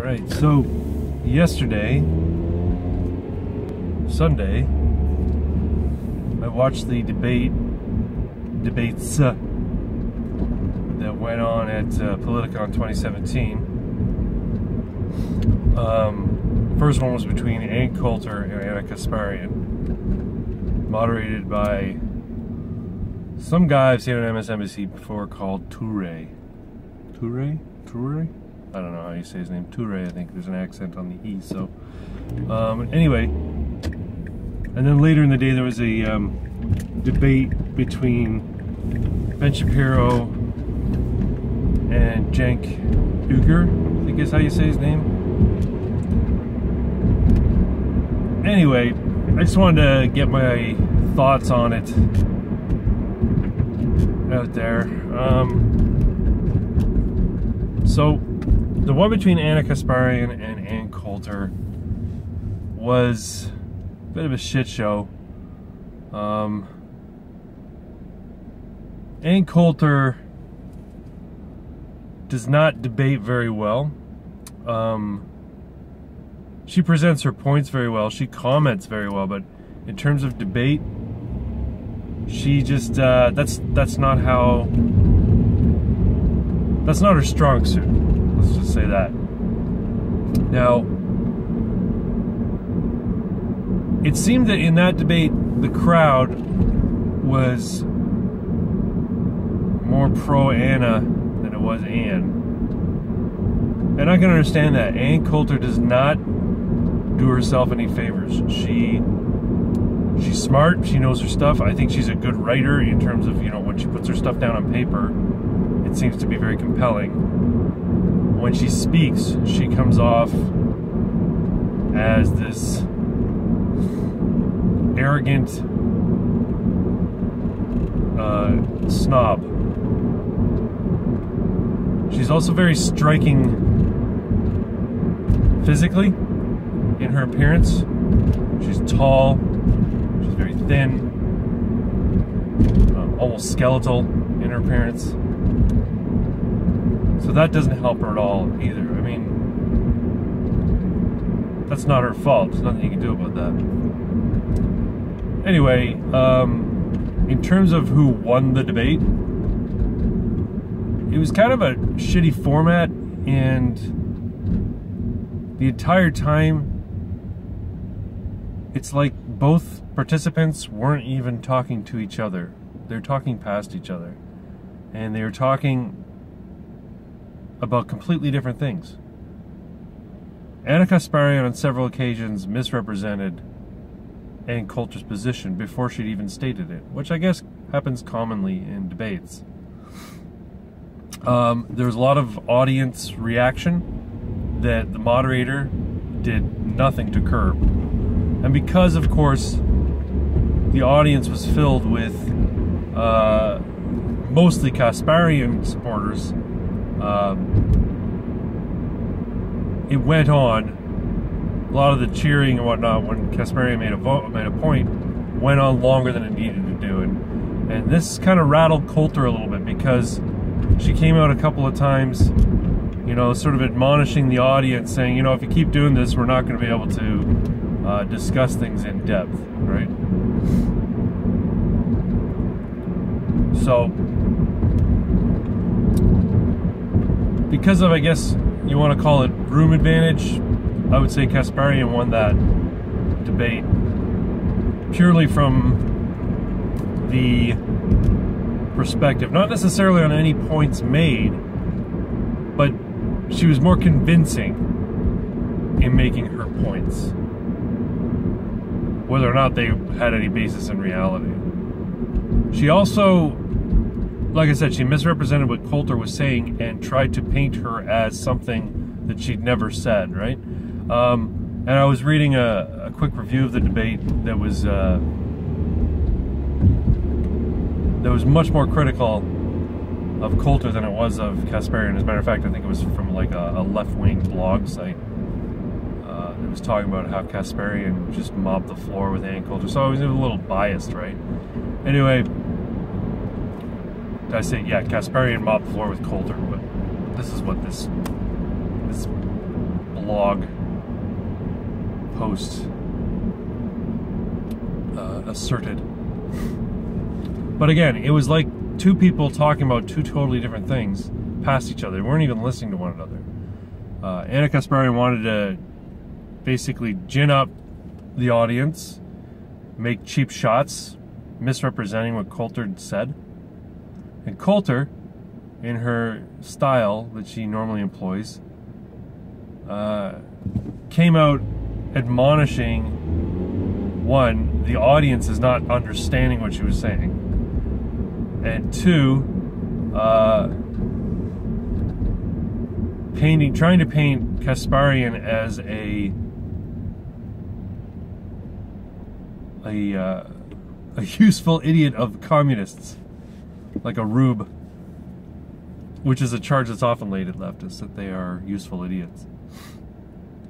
Alright, so yesterday, Sunday, I watched the debates that went on at Politicon 2017. First one was between Ann Coulter and Ann Kasparian, moderated by some guy I've seen on MSNBC before called Toure. Toure? I don't know how you say his name. Toure, I think there's an accent on the E, so. Anyway, and then later in the day there was a debate between Ben Shapiro and Cenk Uyger, I think is how you say his name. Anyway, I just wanted to get my thoughts on it out there. So, the one between Ann Kasparian and Ann Coulter was a bit of a shit show. Ann Coulter does not debate very well. She presents her points very well. She comments very well, but in terms of debate, she just that's not her strong suit. Let's just say that. Now, it seemed that in that debate, the crowd was more pro Anna than it was Ann. And I can understand that. Ann Coulter does not do herself any favors. She's smart, she knows her stuff. I think she's a good writer in terms of, you know, when she puts her stuff down on paper, it seems to be very compelling. When she speaks, she comes off as this arrogant snob. She's also very striking physically in her appearance. She's tall, she's very thin, almost skeletal in her appearance. So that doesn't help her at all either. I mean, that's not her fault. There's nothing you can do about that. Anyway, in terms of who won the debate, it was kind of a shitty format, and the entire time, it's like both participants weren't even talking to each other. They're talking past each other. And they were talking about completely different things. Ann Kasparian on several occasions misrepresented Ann Coulter's position before she'd even stated it, which I guess happens commonly in debates. There was a lot of audience reaction that the moderator did nothing to curb. And because, of course, the audience was filled with mostly Kasparian supporters, it went on. A lot of the cheering and whatnot when Kasparian made a point went on longer than it needed to do, and this kind of rattled Coulter a little bit because she came out a couple of times, you know, sort of admonishing the audience, saying, you know, if you keep doing this, we're not going to be able to discuss things in depth, right? So, because of, I guess, you want to call it room advantage, I would say Kasparian won that debate purely from the perspective, not necessarily on any points made, but she was more convincing in making her points, whether or not they had any basis in reality. She also, like I said, she misrepresented what Coulter was saying and tried to paint her as something that she'd never said, right? And I was reading a quick review of the debate that was much more critical of Coulter than it was of Kasparian. As a matter of fact, I think it was from like a left-wing blog site that was talking about how Kasparian just mopped the floor with Ann Coulter. So I was a little biased, right? Anyway, I say, yeah, Kasparian mopped the floor with Coulter, but this is what this blog post asserted. But again, it was like two people talking about two totally different things past each other. They weren't even listening to one another. Ann Kasparian wanted to basically gin up the audience, make cheap shots, misrepresenting what Coulter said. And Coulter, in her style that she normally employs, came out admonishing, one, the audience is not understanding what she was saying, and two, trying to paint Kasparian as a useful idiot of communists, like a rube, which is a charge that's often laid at leftists, that they are useful idiots.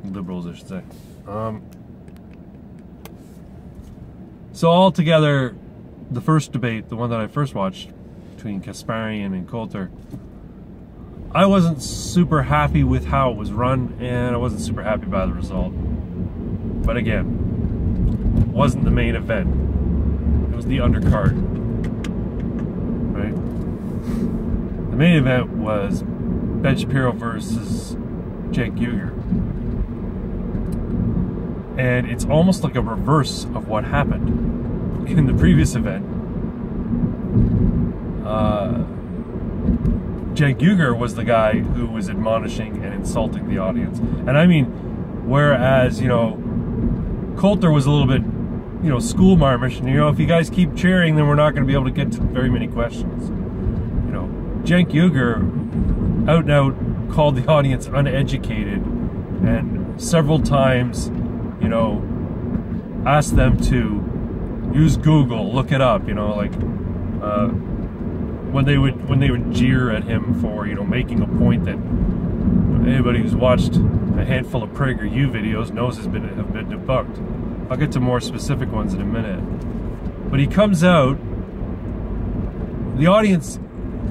Liberals, I should say. So altogether, the first debate, the one that I first watched between Kasparian and Coulter, I wasn't super happy with how it was run, and I wasn't super happy by the result. But again, it wasn't the main event. It was the undercard. Right? The main event was Ben Shapiro versus Cenk Uyger. And it's almost like a reverse of what happened in the previous event. Cenk Uyger was the guy who was admonishing and insulting the audience. And I mean, whereas, Coulter was a little bit, schoolmarmish, and, if you guys keep cheering, then we're not going to be able to get to very many questions. Cenk Uyger out and out called the audience uneducated, and several times, asked them to use Google, look it up, when they would jeer at him for, making a point that anybody who's watched a handful of PragerU videos knows have been debunked. I'll get to more specific ones in a minute. But he comes out, the audience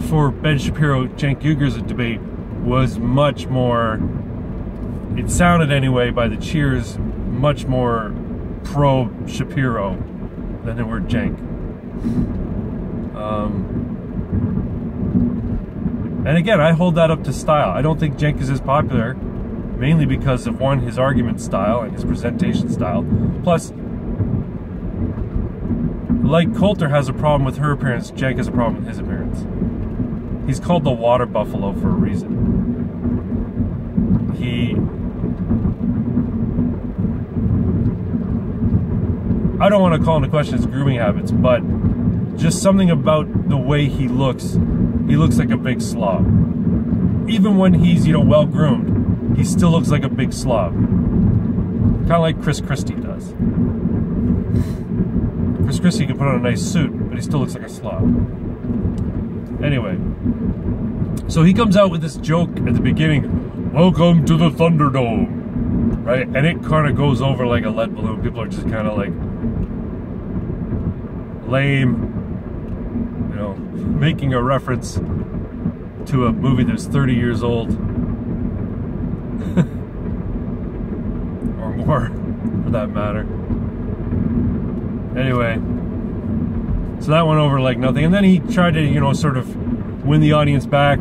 for Ben Shapiro, Cenk Uyger's debate was much more, it sounded anyway by the cheers, much more pro-Shapiro than they were Cenk. And again, I hold that up to style. I don't think Cenk is as popular, mainly because of, one, his argument style and his presentation style. Plus, like Coulter has a problem with her appearance, Cenk has a problem with his appearance. He's called the water buffalo for a reason. I don't want to call into question his grooming habits, but just something about the way he looks like a big slob. Even when he's, well groomed, he still looks like a big slob. Kind of like Chris Christie does. Chris Christie can put on a nice suit, but he still looks like a slob. Anyway, so he comes out with this joke at the beginning, "Welcome to the Thunderdome," right? And it kind of goes over like a lead balloon. People are just kind of like, lame, making a reference to a movie that's 30 years old or more, for that matter. Anyway, so that went over like nothing, and then he tried to sort of win the audience back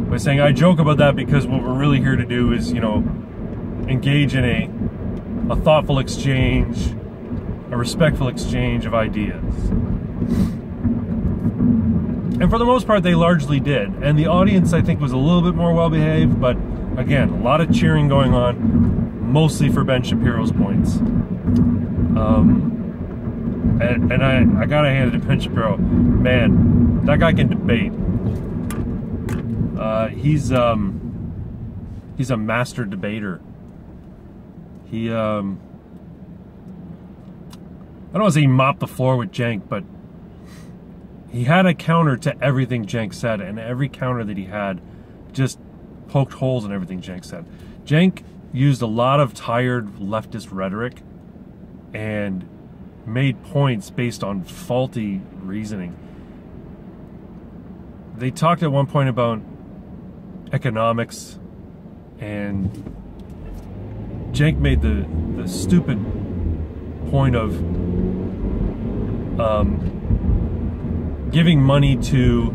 by saying, I joke about that because what we're really here to do is engage in a thoughtful exchange, a respectful exchange of ideas. And for the most part, they largely did. And the audience, I think, was a little bit more well-behaved, but again, a lot of cheering going on, mostly for Ben Shapiro's points. And I gotta hand it to Ben Shapiro. Man, that guy can debate. He's a master debater. He, I don't want to say he mopped the floor with Cenk, but he had a counter to everything Cenk said, and every counter that he had just poked holes in everything Cenk said. Cenk used a lot of tired leftist rhetoric and made points based on faulty reasoning. They talked at one point about economics and Cenk made the stupid point of giving money to,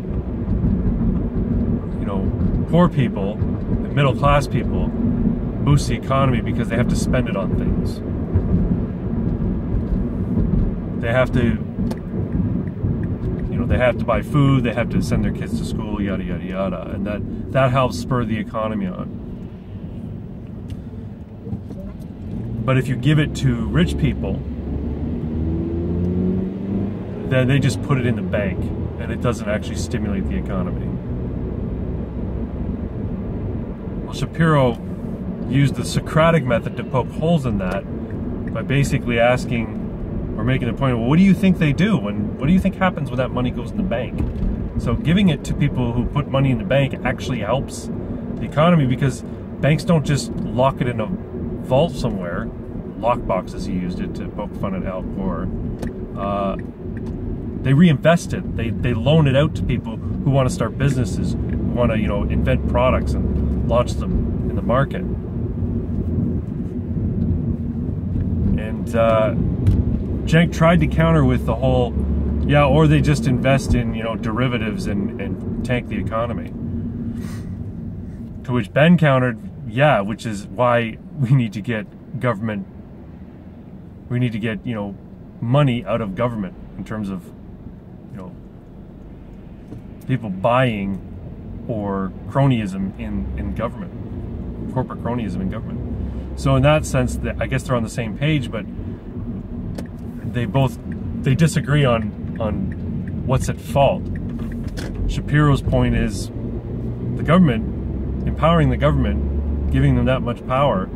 you know, poor people, middle class people, boost the economy because they have to spend it on things. They have to, you know, they have to buy food, they have to send their kids to school, yada yada yada, and that helps spur the economy on. But if you give it to rich people, then they just put it in the bank, and it doesn't actually stimulate the economy. Well, Shapiro used the Socratic method to poke holes in that by basically asking, or making the point, well, what do you think they do? What do you think happens when that money goes in the bank? So giving it to people who put money in the bank actually helps the economy, because banks don't just lock it in a vault somewhere. Lockboxes, he used it to poke fun at Al Gore. They reinvest it. They loan it out to people who want to start businesses, who want to, you know, invent products and launch them in the market. And Cenk tried to counter with the whole, yeah, or they just invest in, you know, derivatives and tank the economy. To which Ben countered, yeah, which is why we need to get government, we need to get, you know, money out of government in terms of, you know, people buying or cronyism in government, corporate cronyism in government. So in that sense, I guess they're on the same page, but they disagree on what's at fault. Shapiro's point is the government, empowering the government, giving them that much power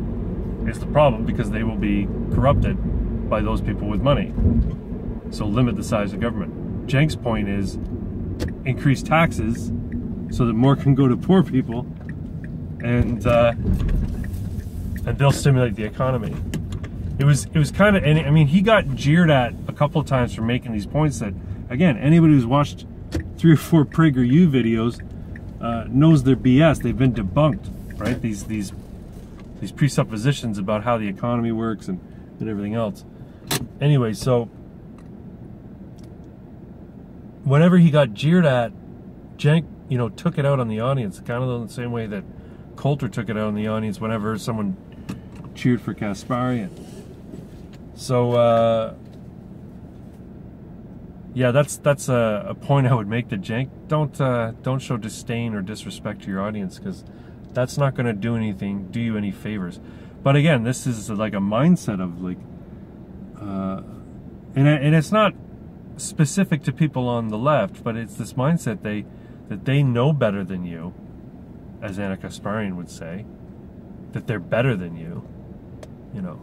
is the problem, because they will be corrupted by those people with money. So limit the size of government. Cenk's point is increase taxes so that more can go to poor people, and they'll stimulate the economy. It was kind of, and I mean, he got jeered at a couple of times for making these points that, again, anybody who's watched 3 or 4 PragerU videos knows they're BS. They've been debunked, right? These presuppositions about how the economy works and everything else. Anyway, so whenever he got jeered at, Cenk, you know, took it out on the audience, kind of the same way that Coulter took it out on the audience whenever someone cheered for Kasparian. So yeah, that's a point I would make to Cenk. Don't show disdain or disrespect to your audience, because that's not going to do you any favors. But again, this is like a mindset of like, and it's not specific to people on the left, but it's this mindset that they know better than you, as Ann Kasparian would say, that they're better than you. You know,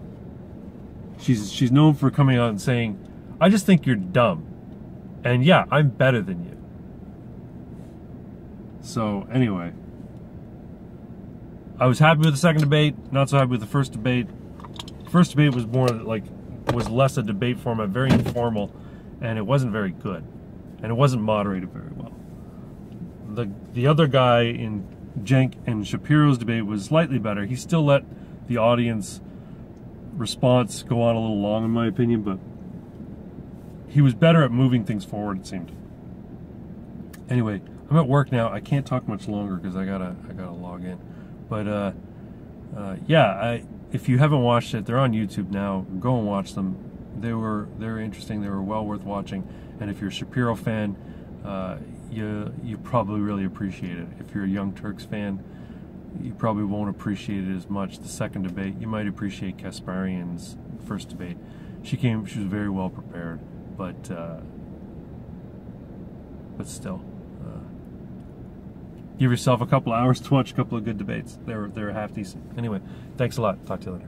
she's known for coming out and saying, "I just think you're dumb," and yeah, I'm better than you. So anyway, I was happy with the second debate, not so happy with the first debate. The first debate was was less a debate format, very informal, and it wasn't very good, and it wasn't moderated very well. The other guy in Cenk and Shapiro's debate was slightly better. He still let the audience response go on a little long, in my opinion, but he was better at moving things forward, it seemed. Anyway, I'm at work now. I can't talk much longer because I gotta log in. But yeah, if you haven't watched it, they're on YouTube now. Go and watch them. They're interesting. They were well worth watching. And if you're a Shapiro fan, you probably really appreciate it. If you're a Young Turks fan, you probably won't appreciate it as much. The second debate, you might appreciate Kasparian's first debate. She was very well prepared, but still, give yourself a couple hours to watch a couple of good debates. They're half decent. Anyway, thanks a lot. Talk to you later.